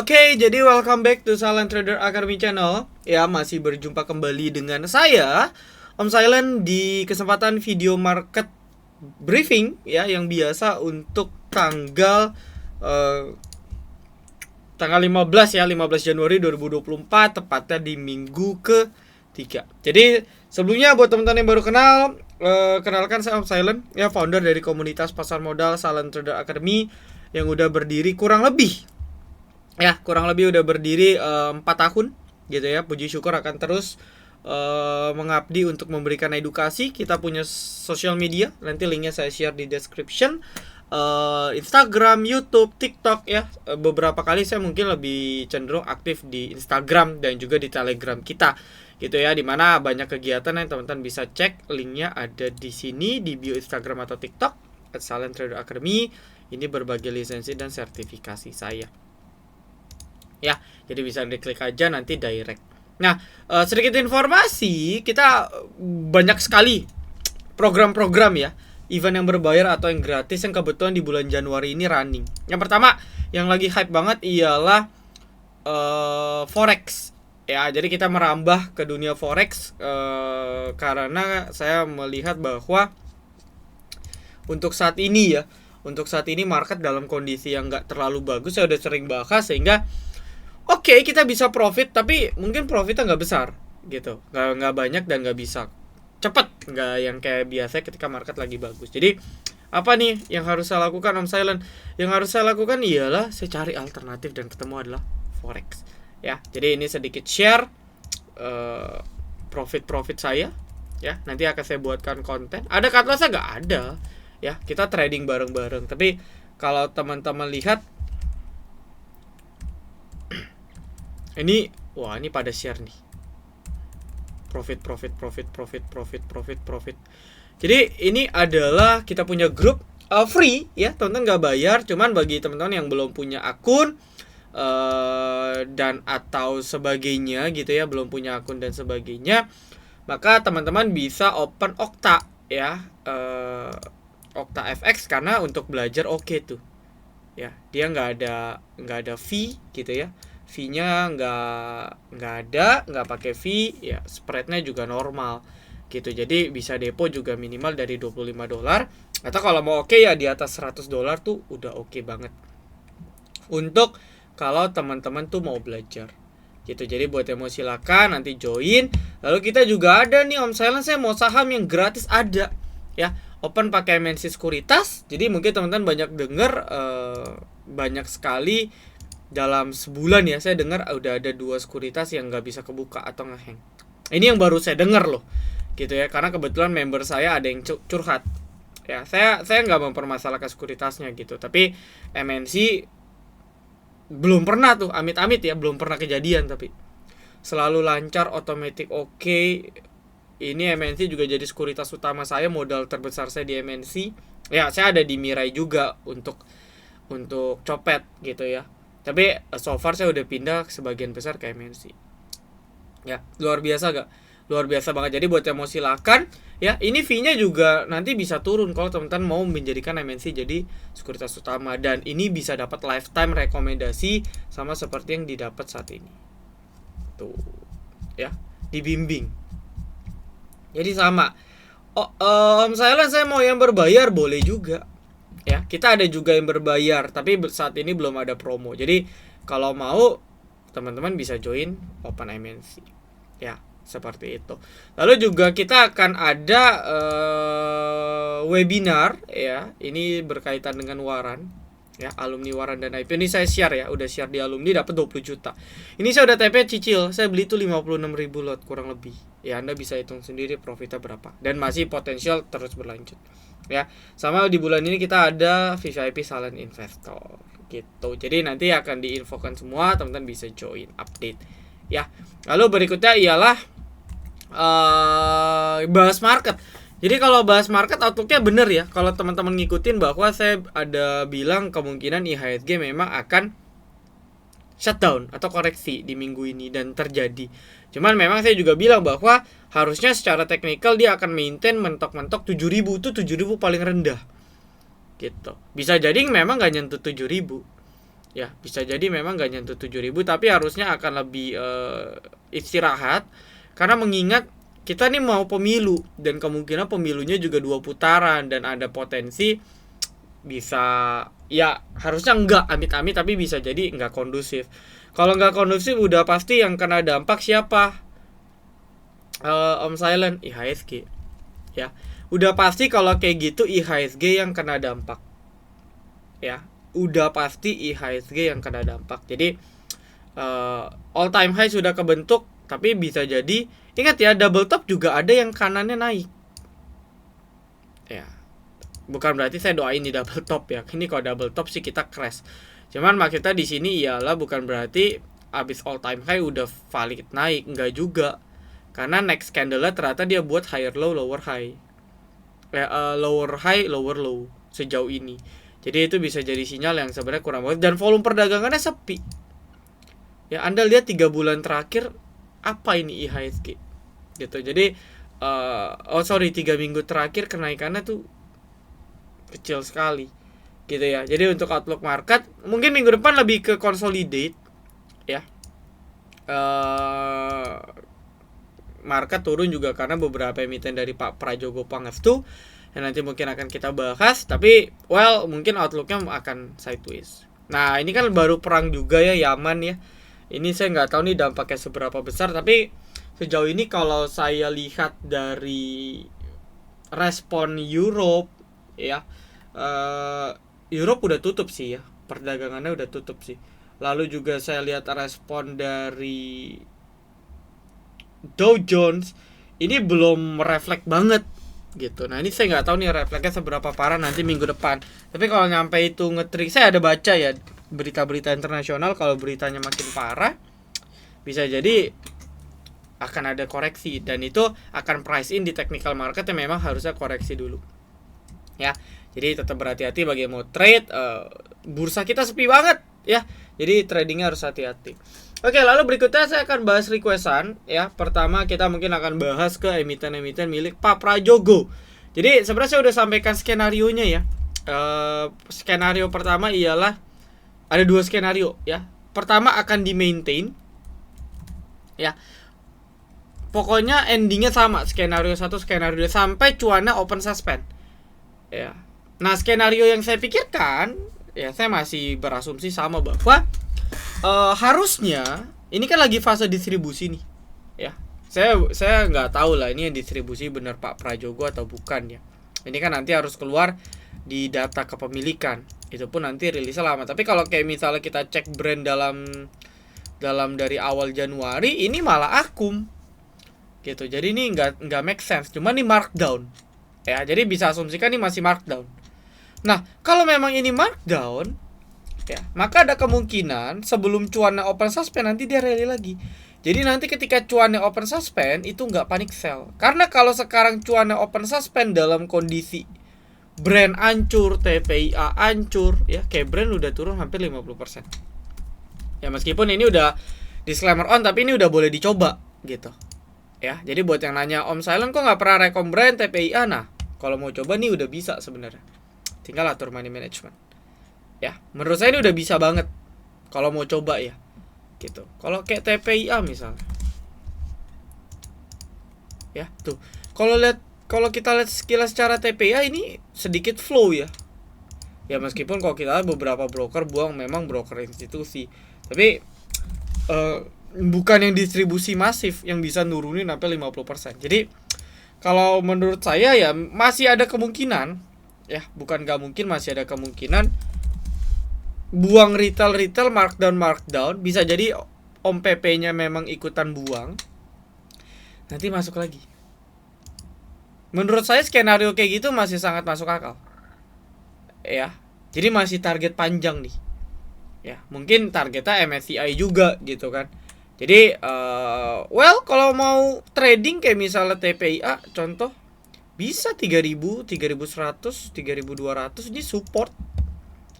Oke, jadi welcome back to Silent Trader Academy Channel. Ya, masih berjumpa kembali dengan saya, Om Silent, di kesempatan video market briefing ya, yang biasa untuk tanggal 15 ya, 15 Januari 2024, tepatnya di minggu ke-3. Jadi, sebelumnya buat teman-teman yang baru kenal, kenalkan saya Om Silent, ya, founder dari komunitas pasar modal Silent Trader Academy yang udah berdiri kurang lebih udah berdiri 4 tahun gitu ya. Puji syukur akan terus mengabdi untuk memberikan edukasi. Kita punya sosial media, nanti linknya saya share di description, Instagram, YouTube, TikTok ya. Beberapa kali saya mungkin lebih cenderung aktif di Instagram dan juga di Telegram kita gitu ya, dimana banyak kegiatan yang teman-teman bisa cek. Linknya ada di sini di bio Instagram atau TikTok @Silent Trader Academy. Ini berbagai lisensi dan sertifikasi saya ya, jadi bisa diklik aja nanti direct. Nah, sedikit informasi, kita banyak sekali program-program ya, event yang berbayar atau yang gratis yang kebetulan di bulan Januari ini running. Yang pertama yang lagi hype banget ialah forex ya. Jadi kita merambah ke dunia forex karena saya melihat bahwa untuk saat ini market dalam kondisi yang nggak terlalu bagus. Saya udah sering bahas, sehingga Oke, kita bisa profit, tapi mungkin profitnya nggak besar gitu, nggak banyak dan nggak bisa cepet, nggak yang kayak biasa ketika market lagi bagus. Jadi apa nih yang harus saya lakukan, Om Silent? Yang harus saya lakukan ialah saya cari alternatif dan ketemu adalah forex ya. Jadi ini sedikit share profit saya ya. Nanti akan saya buatkan konten. Ada cut loss nggak? Ada ya. Kita trading bareng-bareng. Tapi kalau teman-teman lihat ini pada share nih. Profit. Jadi ini adalah kita punya grup free ya, teman-teman nggak bayar. Cuman bagi teman-teman yang belum punya akun dan atau sebagainya gitu ya, belum punya akun dan sebagainya, maka teman-teman bisa open Okta ya, Okta FX, karena untuk belajar oke tuh ya. Dia nggak ada fee gitu ya. Fee-nya nggak ada, nggak pakai fee ya, spreadnya juga normal gitu. Jadi bisa depo juga minimal dari $25, atau kalau mau oke ya di atas $100 tuh udah oke banget untuk kalau teman-teman tuh mau belajar gitu. Jadi buat yang mau silakan nanti join. Lalu kita juga ada nih Om Silent, saya mau saham yang gratis ada ya, open pakai MNC Sekuritas. Jadi mungkin teman-teman banyak dengar, banyak sekali dalam sebulan ya, saya dengar udah ada 2 sekuritas yang nggak bisa kebuka atau ngehang. Ini yang baru saya dengar loh gitu ya, karena kebetulan member saya ada yang curhat ya. Saya nggak mempermasalahkan sekuritasnya gitu, tapi MNC belum pernah tuh, amit-amit ya, belum pernah kejadian, tapi selalu lancar, otomatis oke. Ini MNC juga jadi sekuritas utama saya, modal terbesar saya di MNC ya. Saya ada di Mirai juga untuk copet gitu ya. Tapi so far saya udah pindah sebagian besar ke MNC. Ya, luar biasa gak? Luar biasa banget. Jadi buat yang mau silakan ya, ini fee-nya juga nanti bisa turun kalau teman-teman mau menjadikan MNC jadi sekuritas utama, dan ini bisa dapat lifetime rekomendasi sama seperti yang didapat saat ini. Tuh. Ya, dibimbing. Jadi sama. Om Silent, saya mau yang berbayar boleh juga. Ya, kita ada juga yang berbayar, tapi saat ini belum ada promo. Jadi kalau mau teman-teman bisa join open MNC. Ya, seperti itu. Lalu juga kita akan ada webinar ya. Ini berkaitan dengan waran ya, alumni waran dan IP. Ini saya share ya, udah share di alumni dapat 20 juta. Ini saya udah TP cicil. Saya beli itu 56.000 lot kurang lebih. Ya, Anda bisa hitung sendiri profitnya berapa, dan masih potensial terus berlanjut. Ya, sama di bulan ini kita ada VIP Silent Investor gitu. Jadi nanti akan diinfokan semua, teman-teman bisa join update ya. Lalu berikutnya ialah bahas market. Jadi kalau bahas market outlooknya bener ya. Kalau teman-teman ngikutin bahwa saya ada bilang kemungkinan IHSG memang akan shutdown atau koreksi di minggu ini, dan terjadi. Cuman memang saya juga bilang bahwa harusnya secara teknikal dia akan maintain mentok-mentok 7.000, itu 7.000 paling rendah gitu. Bisa jadi memang gak nyentuh 7.000 Ya, bisa jadi memang nggak nyentuh 7.000, tapi harusnya akan lebih istirahat karena mengingat kita nih mau pemilu dan kemungkinan pemilunya juga 2 putaran dan ada potensi bisa, ya harusnya enggak amit-amit, tapi bisa jadi enggak kondusif. Kalau enggak kondusif udah pasti yang kena dampak siapa? Om Silent, IHSG. Ya, udah pasti kalau kayak gitu IHSG yang kena dampak. Ya, udah pasti IHSG yang kena dampak. Jadi all time high sudah kebentuk, tapi bisa jadi, ingat ya, double top juga ada yang kanannya naik. Ya, bukan berarti saya doain di double top ya. Ini kalau double top sih kita crash. Cuman maksudnya di sini ialah bukan berarti abis all time high udah valid naik, enggak juga. Karena next candle-nya ternyata dia buat higher low lower high. Lower high lower low sejauh ini. Jadi itu bisa jadi sinyal yang sebenarnya kurang bagus dan volume perdagangannya sepi. Ya, Anda lihat 3 bulan terakhir apa ini IHSG gitu. Jadi 3 minggu terakhir kenaikannya tuh kecil sekali gitu ya. Jadi untuk outlook market mungkin minggu depan lebih ke consolidate ya. Market turun juga karena beberapa emiten dari Pak Prajogo Pangestu yang nanti mungkin akan kita bahas, tapi mungkin outlooknya akan sideways. Nah, ini kan baru perang juga ya, Yaman ya. Ini saya nggak tahu nih dampaknya seberapa besar, tapi sejauh ini kalau saya lihat dari respon Europe ya, Europe udah tutup sih ya, perdagangannya udah tutup sih. Lalu juga saya lihat respon dari Dow Jones ini belum refleks banget gitu. Nah, ini saya nggak tahu nih refleksnya seberapa parah nanti minggu depan. Tapi kalau nyampe itu ngetrik, saya ada baca ya berita-berita internasional, kalau beritanya makin parah bisa jadi akan ada koreksi, dan itu akan price in di technical market yang memang harusnya koreksi dulu ya. Jadi tetap berhati-hati bagi yang mau trade. Bursa kita sepi banget ya, jadi tradingnya harus hati-hati. Oke, lalu berikutnya saya akan bahas requestan ya. Pertama kita mungkin akan bahas ke emiten-emiten milik Pak Prajogo. Jadi sebenarnya saya udah sampaikan skenario-nya ya. Skenario pertama ialah ada 2 skenario ya. Pertama akan di maintain ya. Pokoknya endingnya sama, skenario 1, skenario 2 sampai cuannya open suspend ya. Nah, skenario yang saya pikirkan ya, saya masih berasumsi sama bahwa harusnya ini kan lagi fase distribusi nih ya. Saya nggak tahu lah ini yang distribusi benar Pak Prajogo atau bukan ya. Ini kan nanti harus keluar di data kepemilikan, itu pun nanti rilisnya lama. Tapi kalau kayak misalnya kita cek brand dalam dari awal Januari, ini malah akum gitu. Jadi ini nggak make sense, cuma ini markdown ya. Jadi bisa asumsikan ini masih markdown. Nah, kalau memang ini markdown ya, maka ada kemungkinan sebelum cuannya open suspend nanti dia rally lagi. Jadi nanti ketika cuannya open suspend itu nggak panic sell. Karena kalau sekarang cuannya open suspend dalam kondisi brand ancur, TPIA ancur ya, kayak brand udah turun hampir 50%. Ya, meskipun ini udah disclaimer on, tapi ini udah boleh dicoba gitu. Ya, jadi buat yang nanya, Om Silent kok nggak pernah rekom brand TPIA? Nah, kalau mau coba nih udah bisa sebenarnya. Tinggal atur money management. Ya, menurut saya ini udah bisa banget kalau mau coba ya gitu. Kalau kayak TPIA misalnya ya, tuh kalau kita lihat sekilas secara TPIA ini sedikit flow ya. Ya, meskipun kalau kita lihat beberapa broker buang, memang broker institusi, tapi bukan yang distribusi masif yang bisa nurunin sampai 50%. Jadi kalau menurut saya ya masih ada kemungkinan ya, bukan nggak mungkin, masih ada kemungkinan buang retail markdown, bisa jadi Om PP-nya memang ikutan buang, nanti masuk lagi. Menurut saya skenario kayak gitu masih sangat masuk akal ya. Jadi masih target panjang nih ya, mungkin targetnya MSCI juga gitu kan. Jadi kalau mau trading kayak misalnya TPIA contoh, bisa 3000, 3100, 3200 ini support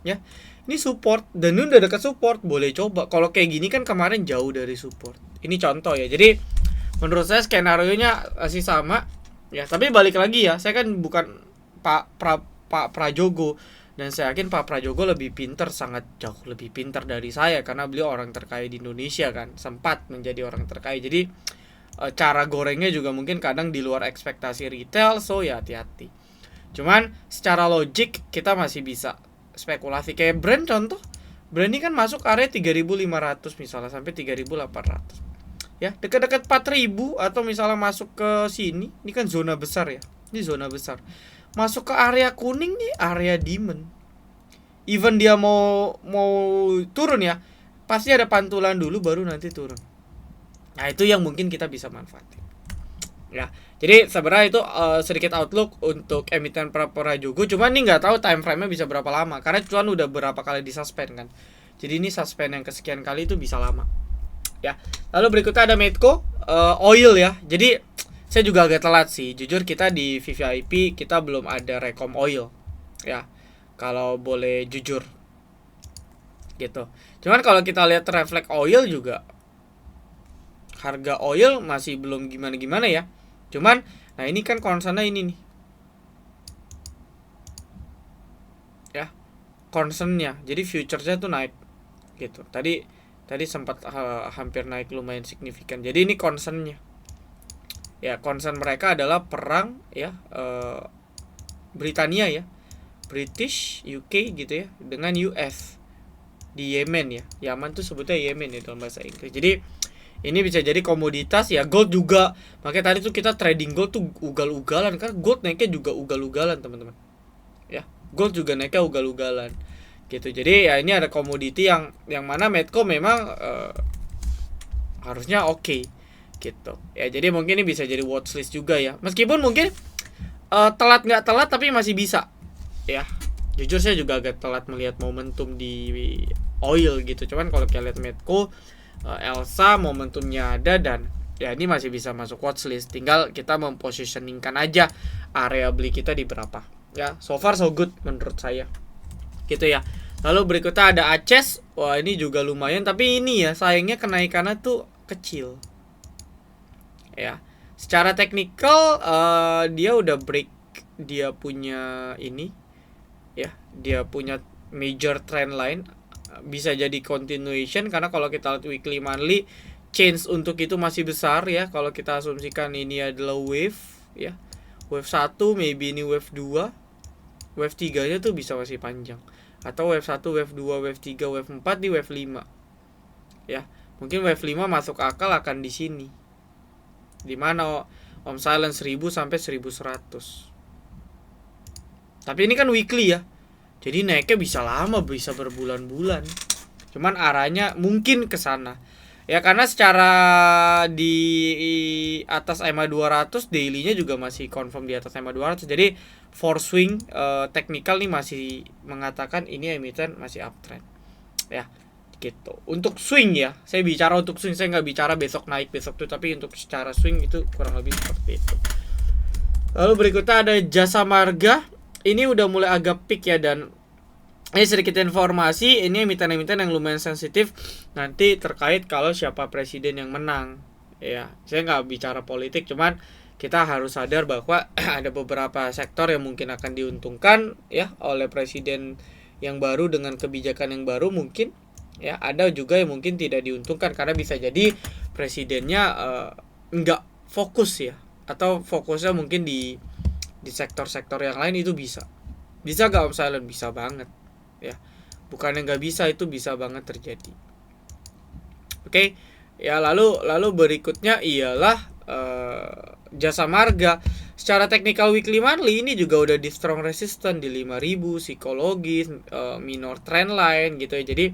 ya. Ini support dan ini udah dekat support, boleh coba. Kalau kayak gini kan kemarin jauh dari support. Ini contoh ya. Jadi menurut saya skenario-nya masih sama ya. Tapi balik lagi ya, saya kan bukan Pak Prajogo Dan saya yakin Pak Prajogo lebih pintar, sangat jauh lebih pintar dari saya, karena beliau orang terkaya di Indonesia kan, sempat menjadi orang terkaya. Jadi cara gorengnya juga mungkin kadang di luar ekspektasi retail, so ya hati-hati. Cuman secara logik kita masih bisa spekulasi. Kayak brand, contoh brand ini kan masuk area 3.500 misalnya sampai 3.800, ya dekat-dekat 4.000, atau misalnya masuk ke sini, ini kan zona besar ya, ini zona besar, masuk ke area kuning nih, area demand. Even dia mau turun ya, pasti ada pantulan dulu baru nanti turun. Nah itu yang mungkin kita bisa manfaatin ya. Jadi sebenarnya itu sedikit outlook untuk emiten Pak Prajogo. Cuman ini nggak tahu time frame-nya bisa berapa lama, karena cuan udah berapa kali disuspend kan. Jadi ini suspend yang kesekian kali itu bisa lama ya. Lalu berikutnya ada Medco oil ya. Jadi saya juga agak telat sih, jujur. Kita di VVIP kita belum ada rekom oil ya, kalau boleh jujur gitu. Cuman kalau kita lihat reflect oil juga, harga oil masih belum gimana-gimana ya. Cuman nah ini kan concernnya ini nih ya, concernnya. Jadi futuresnya tuh naik gitu. Tadi sempat hampir naik lumayan signifikan. Jadi ini concernnya ya, concern mereka adalah perang ya, Britania ya, British UK gitu ya, dengan US di Yemen ya. Yaman tuh sebutnya Yemen ya dalam bahasa Inggris. Jadi ini bisa jadi komoditas ya. Gold juga, makanya tadi tuh kita trading gold tuh ugal-ugalan, kan gold naiknya juga ugal-ugalan teman-teman ya. Gold juga naiknya ugal-ugalan gitu. Jadi ya ini ada komoditi yang mana Medco memang harusnya oke gitu ya. Jadi mungkin ini bisa jadi watchlist juga ya, meskipun mungkin telat nggak telat tapi masih bisa ya. Jujur saya juga agak telat melihat momentum di oil gitu. Cuman kalau kita lihat Medco, Elsa momentumnya ada, dan ya ini masih bisa masuk watchlist. Tinggal kita mempositioningkan aja area beli kita di berapa ya. So far so good menurut saya gitu ya. Lalu berikutnya ada Aces. Wah ini juga lumayan, tapi ini ya sayangnya kenaikannya tuh kecil ya. Secara teknikal dia udah break, dia punya ini ya, dia punya major trend line. Bisa jadi continuation, karena kalau kita lihat weekly monthly change untuk itu masih besar ya. Kalau kita asumsikan ini adalah wave ya, wave 1, maybe ini wave 2, wave 3 nya tuh bisa masih panjang, atau wave 1, wave 2, wave 3, wave 4 di wave 5 ya. Mungkin wave 5 masuk akal akan di sini, dimana Om Silent 1000 sampai 1100. Tapi ini kan weekly ya, jadi naiknya bisa lama, bisa berbulan-bulan. Cuman arahnya mungkin ke sana ya, karena secara di atas EMA 200 daily-nya juga masih confirm di atas EMA 200. Jadi for swing technical nih masih mengatakan ini emiten masih uptrend ya gitu. Untuk swing ya, saya bicara untuk swing, saya nggak bicara besok naik besok tuh, tapi untuk secara swing itu kurang lebih seperti itu. Lalu berikutnya ada Jasa Marga. Ini udah mulai agak peak ya, dan ini sedikit informasi, ini emiten-emiten yang lumayan sensitif nanti terkait kalau siapa presiden yang menang ya. Saya nggak bicara politik, cuman kita harus sadar bahwa ada beberapa sektor yang mungkin akan diuntungkan ya oleh presiden yang baru dengan kebijakan yang baru mungkin ya. Ada juga yang mungkin tidak diuntungkan, karena bisa jadi presidennya nggak fokus ya, atau fokusnya mungkin di sektor-sektor yang lain. Itu bisa gak Om Silent? Bisa banget ya, bukannya nggak bisa, itu bisa banget terjadi. Oke ya. Lalu berikutnya ialah Jasa Marga. Secara technical weekly monthly ini juga udah di strong resistance di 5000 psikologis, minor trend line gitu ya. Jadi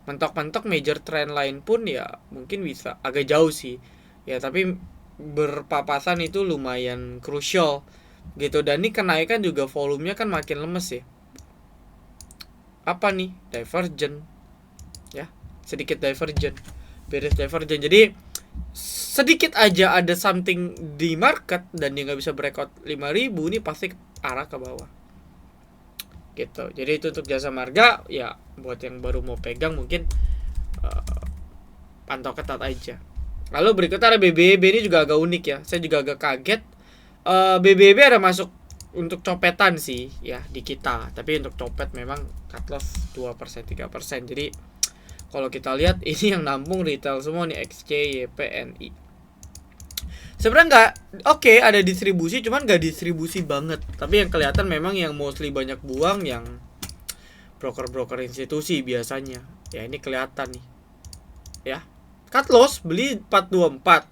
mentok-mentok major trend line pun ya mungkin bisa agak jauh sih ya, tapi berpapasan itu lumayan crucial gitu. Dan ini kenaikan juga volumenya kan makin lemes ya. Apa nih? Divergent ya, sedikit divergent, beres divergent. Jadi sedikit aja ada something di market dan dia nggak bisa breakout 5000, ini pasti arah ke bawah gitu. Jadi itu untuk Jasa Marga ya, buat yang baru mau pegang mungkin pantau ketat aja. Lalu berikutnya ada BBB. Ini juga agak unik ya, saya juga agak kaget. BBB ada masuk untuk copetan sih ya di kita, tapi untuk copet memang cut loss 2% 3%. Jadi kalau kita lihat ini yang nampung retail semua nih, XC, YP, NI. Sebenarnya nggak oke, ada distribusi, cuman nggak distribusi banget. Tapi yang kelihatan memang yang mostly banyak buang yang broker-broker institusi biasanya. Ya ini kelihatan nih. Ya. Cut loss beli 424.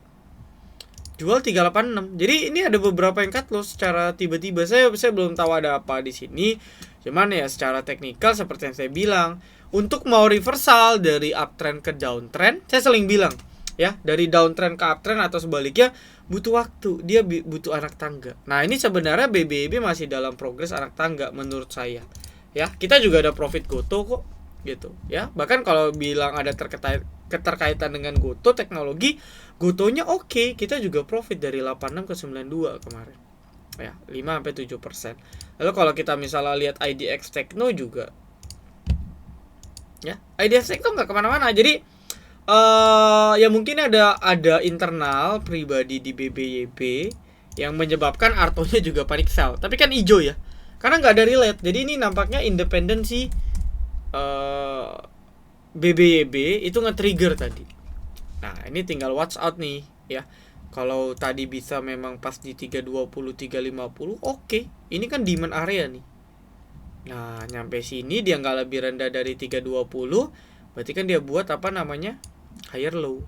Jual 386. Jadi ini ada beberapa yang cut loss secara tiba-tiba. Saya belum tahu ada apa di sini. Cuman ya secara teknikal seperti yang saya bilang, untuk mau reversal dari uptrend ke downtrend, saya sering bilang ya, dari downtrend ke uptrend atau sebaliknya butuh waktu. Dia butuh anak tangga. Nah, ini sebenarnya BBB masih dalam progres anak tangga menurut saya. Ya, kita juga ada profit Goto kok gitu ya. Bahkan kalau bilang ada keterkaitan dengan Goto teknologi, Gotonya oke, kita juga profit dari 86 ke 92 kemarin. Ya, 5 sampai 7%. Lalu kalau kita misalnya lihat IDX Tekno juga. Ya, IDX Tekno nggak kemana-mana. Jadi ya mungkin ada internal pribadi di BBYB yang menyebabkan Artonya juga panic sell. Tapi kan hijau ya. Karena nggak ada relate. Jadi ini nampaknya independensi BBYB itu nge-trigger tadi. Nah, ini tinggal watch out nih ya. Kalau tadi bisa memang pas di 320 350, oke. Ini kan demand area nih. Nah, nyampe sini dia nggak lebih rendah dari 320, berarti kan dia buat apa namanya? Higher low.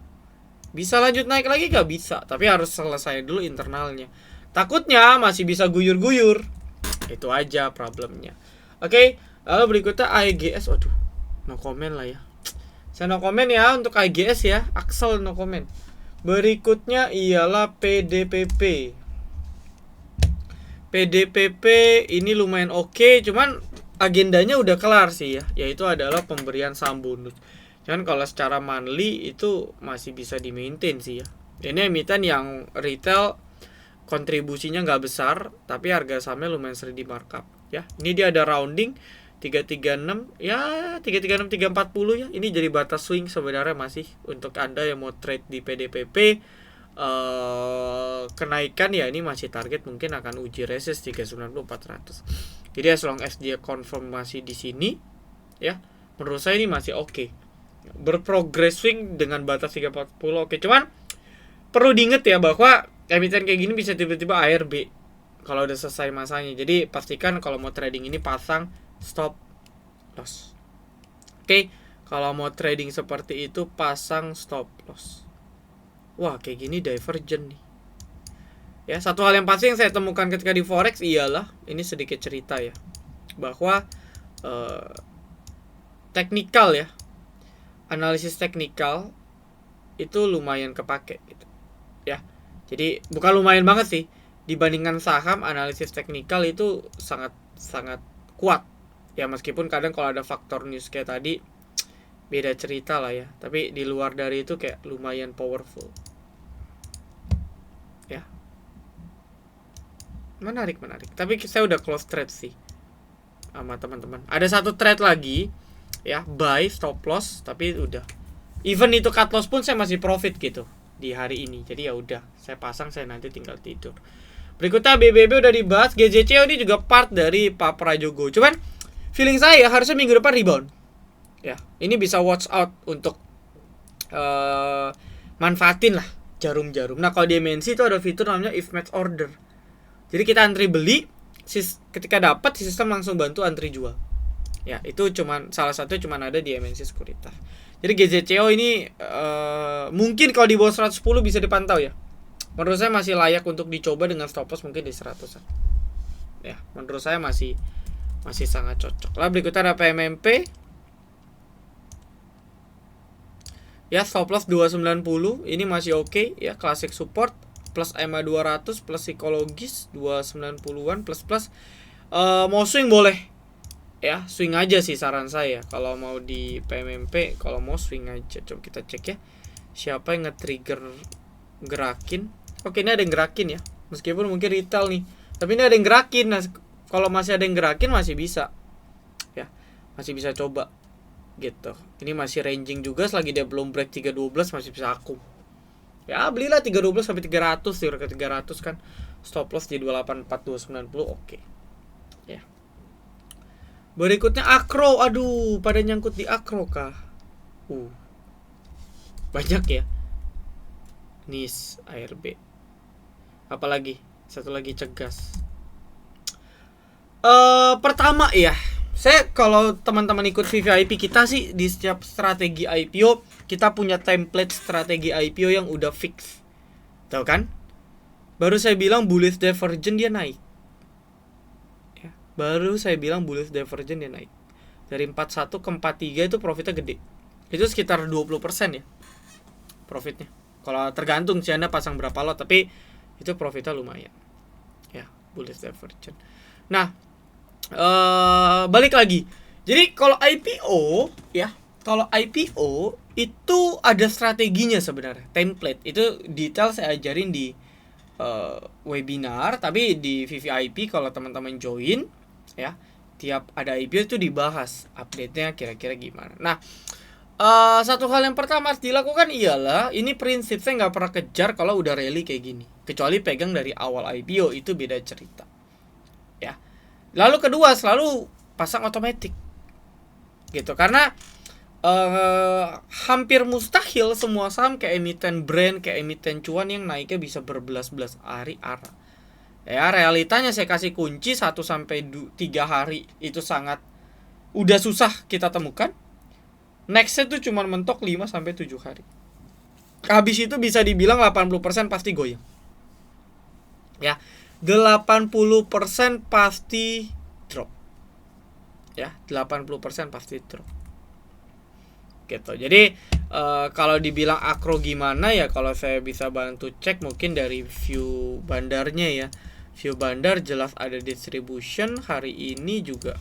Bisa lanjut naik lagi nggak bisa, tapi harus selesai dulu internalnya. Takutnya masih bisa guyur-guyur. Itu aja problemnya. Oke, lalu berikutnya IGS. Waduh, no comment lah ya. Saya no comment ya untuk IGS ya. Axel no comment. Berikutnya ialah PDPP. PDPP ini lumayan oke, cuman agendanya udah kelar sih ya, yaitu adalah pemberian saham bonus. Cuman kalau secara monthly itu masih bisa di maintain sih ya. Ini emiten yang retail kontribusinya nggak besar, tapi harga sahamnya lumayan sering di markup ya. Ini dia ada rounding 336 ya, 336 340 ya. Ini jadi batas swing sebenarnya masih untuk Anda yang mau trade di PDPP. Kenaikan ya ini masih target mungkin akan uji resist 390 400. Jadi as long as dia konfirmasi di sini ya, menurut saya ini masih oke. Berprogress swing dengan batas 340 oke. Cuman perlu diingat ya bahwa emiten kayak gini bisa tiba-tiba ARB kalau udah selesai masanya. Jadi pastikan kalau mau trading ini pasang stop loss. Oke, kalau mau trading seperti itu pasang stop loss. Wah, kayak gini divergent nih. Ya, satu hal yang pasti yang saya temukan ketika di forex ialah ini sedikit cerita ya, bahwa teknikal ya, analisis teknikal itu lumayan kepake gitu. Ya. Jadi bukan lumayan banget sih, dibandingkan saham analisis teknikal itu sangat kuat. Ya meskipun kadang kalau ada faktor news kayak tadi beda cerita lah ya, tapi di luar dari itu kayak lumayan powerful. Ya. Menarik. Tapi saya udah close trade sih sama teman-teman. Ada satu trade lagi ya, buy stop loss, tapi udah. Even itu cut loss pun saya masih profit gitu di hari ini. Jadi ya udah, saya pasang, saya nanti tinggal tidur. Berikutnya BBB udah dibahas, GJCO ini juga part dari Pak Prajogo. Cuman feeling saya harusnya minggu depan rebound. Ya, ini bisa watch out untuk manfaatin lah jarum-jarum. Nah, kalau di MNC itu ada fitur namanya if match order. Jadi kita antri beli, ketika dapat sistem langsung bantu antri jual. Ya, itu cuman salah satu cuman ada di MNC Sekuritas. Jadi GJCO ini mungkin kalau di bawah 110 bisa dipantau ya. Menurut saya masih layak untuk dicoba dengan stop loss mungkin di 100-an. Ya, menurut saya masih sangat cocok. Lalu berikutnya ada PMMP. Ya, stop loss 290, ini masih oke ya, classic support plus EMA 200 plus psikologis 290-an plus mau swing boleh. Ya, swing aja sih saran saya kalau mau di PMMP, kalau mau swing aja. Coba kita cek ya. Siapa yang nge-trigger gerakin? Oke, ini ada yang gerakin ya. Meskipun mungkin retail nih, tapi ini ada yang gerakin. Nah, kalau masih ada yang gerakin masih bisa. Ya, masih bisa coba. Gitu. Ini masih ranging juga, selagi dia belum break 312 masih bisa aku. Ya, belilah 312 sampai 300, ke 300 kan. stop loss di 284 290, oke. Ya. Berikutnya Akro, aduh, pada nyangkut di Akro kah? Banyak ya. NIS, ARB. Apalagi? Satu lagi Cegas. Pertama ya, saya kalau teman-teman ikut VVIP kita sih, di setiap strategi IPO kita punya template strategi IPO yang udah fix. Tahu kan? Baru saya bilang bullish divergent dia naik. Ya, baru saya bilang bullish divergent dia naik. Dari 41 ke 43 itu profitnya gede. Itu sekitar 20% ya profitnya. Kalau tergantung sih Anda pasang berapa lot, tapi itu profitnya lumayan. Ya, bullish divergent. Nah, balik lagi. Jadi kalau IPO ya, kalau IPO itu ada strateginya sebenarnya. Template itu detail saya ajarin di webinar, tapi di VVIP kalau teman-teman join ya, tiap ada IPO itu dibahas update-nya kira-kira gimana. Nah, satu hal yang pertama harus dilakukan ialah, ini prinsip saya nggak pernah kejar kalau udah rally kayak gini, kecuali pegang dari awal IPO, itu beda cerita ya. Lalu kedua, selalu pasang otomatis gitu, karena hampir mustahil semua saham kayak emiten brand, kayak emiten cuan yang naiknya bisa berbelas-belas hari arah. Ya, realitanya saya kasih kunci 1-3 hari itu sangat udah susah kita temukan. Nextnya tuh cuma mentok 5-7 hari. Habis itu bisa dibilang 80% pasti goyang. Ya, 80% pasti drop. Ya, 80% pasti drop. Gitu. Jadi kalau dibilang Akro gimana ya, kalau saya bisa bantu cek mungkin dari view bandarnya ya. View bandar jelas ada distribution hari ini juga.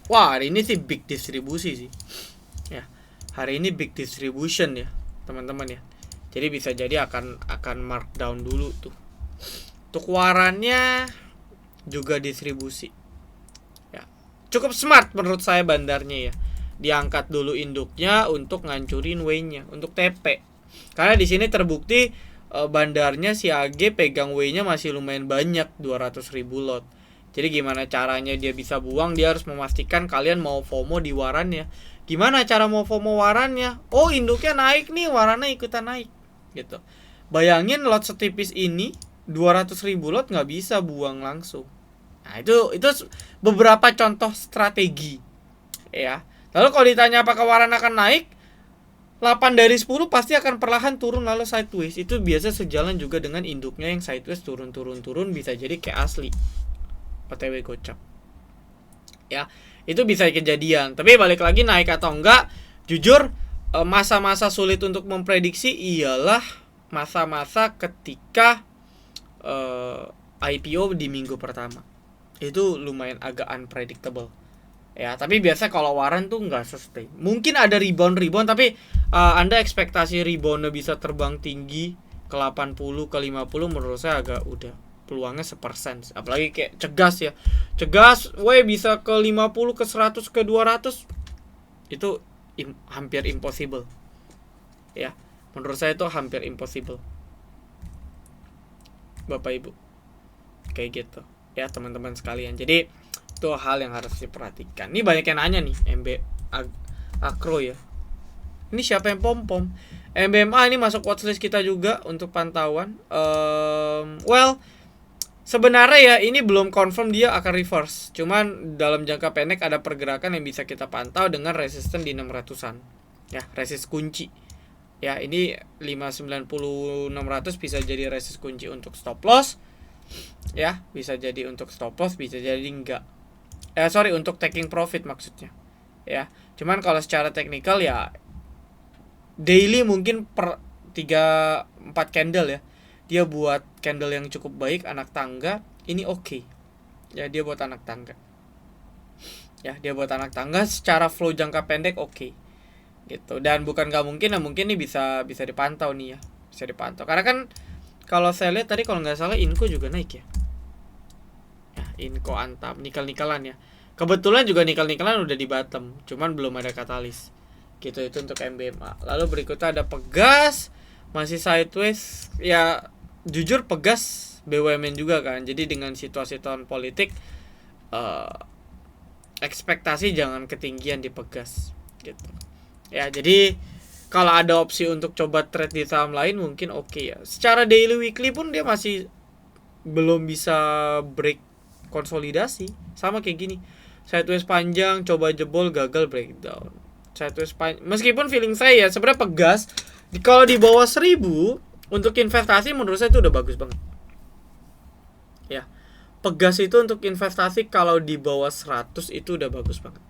Wah, hari ini sih big distribusi sih. Ya. Hari ini big distribution ya, teman-teman ya. Jadi bisa jadi akan markdown dulu tuh. Untuk warannya juga distribusi. Ya. Cukup smart menurut saya bandarnya ya. Diangkat dulu induknya untuk ngancurin W-nya, untuk TP. Karena di sini terbukti bandarnya si AG pegang W-nya masih lumayan banyak, 200.000 lot. Jadi gimana caranya dia bisa buang? Dia harus memastikan kalian mau FOMO di warannya. Gimana cara mau FOMO warannya? Oh, induknya naik nih, warannya ikutan naik gitu. Bayangin lot setipis ini 200.000 lot nggak bisa buang langsung. Nah, itu beberapa contoh strategi ya. Lalu kalau ditanya apakah waran akan naik, 8 dari 10 pasti akan perlahan turun lalu sideways. Itu biasa sejalan juga dengan induknya yang sideways turun bisa jadi kayak asli OTW gocap ya. Itu bisa kejadian. Tapi balik lagi naik atau enggak, jujur masa-masa sulit untuk memprediksi ialah masa-masa ketika IPO di minggu pertama. Itu lumayan agak unpredictable. Ya, tapi biasa kalau waran tuh nggak sustain. Mungkin ada rebound, tapi Anda ekspektasi reboundnya bisa terbang tinggi ke 80, ke 50, menurut saya agak udah peluangnya 1%. Apalagi kayak Cegas ya. Cegas, bisa ke 50, ke 100, ke 200. Itu hampir impossible. Ya, menurut saya itu hampir impossible. Bapak Ibu. Kayak gitu. Ya, teman-teman sekalian. Jadi itu hal yang harus diperhatikan. Ini banyak yang nanya nih, Akro ya. Ini siapa yang pom-pom? MBMA ini masuk watchlist kita juga untuk pantauan. Sebenarnya ya ini belum confirm dia akan reverse. Cuman dalam jangka pendek ada pergerakan yang bisa kita pantau dengan resisten di 600-an. Ya, resist kunci. Ya, ini 590 600 bisa jadi resist kunci untuk stop loss. Ya, bisa jadi untuk stop loss, bisa jadi enggak. Untuk taking profit maksudnya. Ya, cuman kalau secara teknikal ya daily mungkin per 3-4 candle ya. Dia buat candle yang cukup baik, anak tangga, ini oke. Ya, dia buat anak tangga. Ya, dia buat anak tangga secara flow jangka pendek oke. Gitu. Dan bukan gak mungkin, mungkin ini bisa dipantau nih ya. Bisa dipantau. Karena kan kalau saya lihat tadi kalau nggak salah Inco juga naik ya. Ya, Inco Antam, nikel-nikelan ya. Kebetulan juga nikel-nikelan udah di bottom, cuman belum ada katalis. Gitu, itu untuk MBMA. Lalu berikutnya ada Pegas, masih sideways. Ya, jujur Pegas BUMN juga kan. Jadi dengan situasi tahun politik, ekspektasi jangan ketinggian di Pegas gitu ya. Jadi kalau ada opsi untuk coba trade di saham lain mungkin oke ya. Secara daily weekly pun dia masih belum bisa break konsolidasi. Sama kayak gini, sideways panjang coba jebol gagal breakdown. Sideways panjang, meskipun feeling saya ya sebenarnya Pegas kalau di bawah 1000 untuk investasi menurut saya itu udah bagus banget ya. Pegas itu untuk investasi kalau di bawah 100 itu udah bagus banget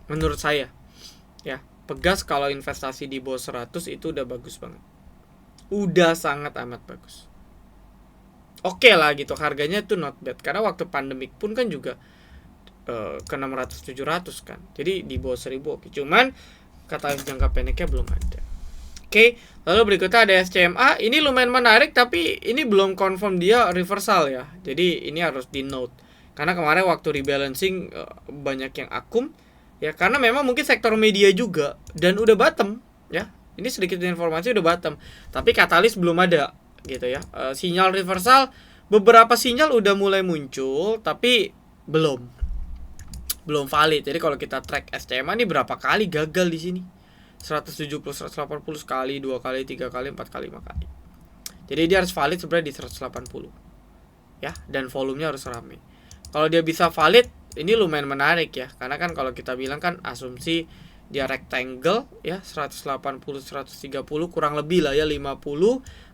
menurut saya ya. Pegas kalau investasi di bawah 100 itu udah bagus banget, udah sangat amat bagus. Oke lah gitu, harganya tuh not bad karena waktu pandemik pun kan juga ke 600-700 kan. Jadi di bawah 1000 oke. Cuman katalis jangka pendeknya belum ada. Oke, lalu berikutnya ada SCMA. Ini lumayan menarik tapi ini belum confirm dia reversal ya. Jadi ini harus di note. Karena kemarin waktu rebalancing banyak yang akum ya, karena memang mungkin sektor media juga dan udah bottom ya. Ini sedikit informasi udah bottom. Tapi katalis belum ada gitu ya. Sinyal reversal, beberapa sinyal udah mulai muncul tapi belum valid. Jadi kalau kita track SCMA ini berapa kali gagal di sini? 170, 180 sekali, 2 kali, 3 kali, 4 kali, 5 kali. Jadi dia harus valid sebenarnya di 180. Ya, dan volumenya harus rame. Kalau dia bisa valid, ini lumayan menarik ya. Karena kan kalau kita bilang kan asumsi dia rectangle ya, 180 130 kurang lebih lah ya 50,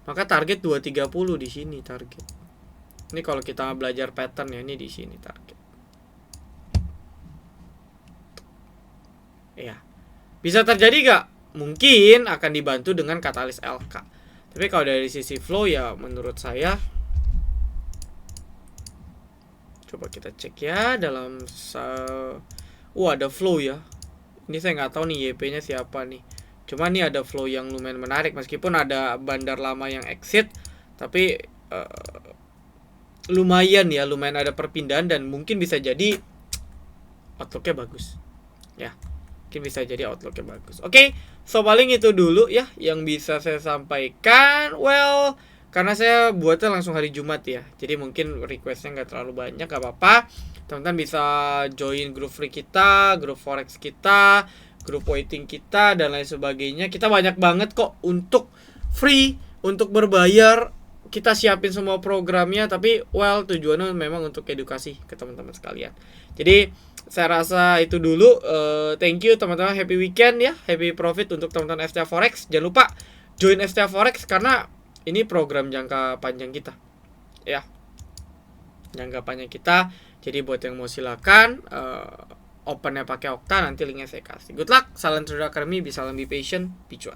maka target 230 di sini target. Ini kalau kita belajar pattern ya, ini di sini target. Ya. Bisa terjadi gak? Mungkin akan dibantu dengan katalis LK. Tapi kalau dari sisi flow ya menurut saya, coba kita cek ya dalam ada flow ya. Ini saya nggak tahu nih YP nya siapa nih. Cuma nih ada flow yang lumayan menarik meskipun ada bandar lama yang exit, tapi lumayan ada perpindahan dan mungkin bisa jadi outlooknya bagus ya. Mungkin bisa jadi outlooknya bagus. Oke, so paling itu dulu ya yang bisa saya sampaikan. Well, karena saya buatnya langsung hari Jumat ya, jadi mungkin requestnya nggak terlalu banyak, gak apa-apa. Teman-teman bisa join grup free kita, grup forex kita, grup waiting kita, dan lain sebagainya. Kita banyak banget kok untuk free, untuk berbayar. Kita siapin semua programnya, tapi well tujuannya memang untuk edukasi ke teman-teman sekalian. Jadi saya rasa itu dulu. Thank you teman-teman, happy weekend ya, happy profit untuk teman-teman FTA Forex. Jangan lupa join FTA Forex karena ini program jangka panjang kita ya, jangka panjang kita. Jadi buat yang mau silakan opennya pakai Okta, nanti linknya saya kasih. Good luck, salam Trader Academy, bisa lebih patient, be cuan.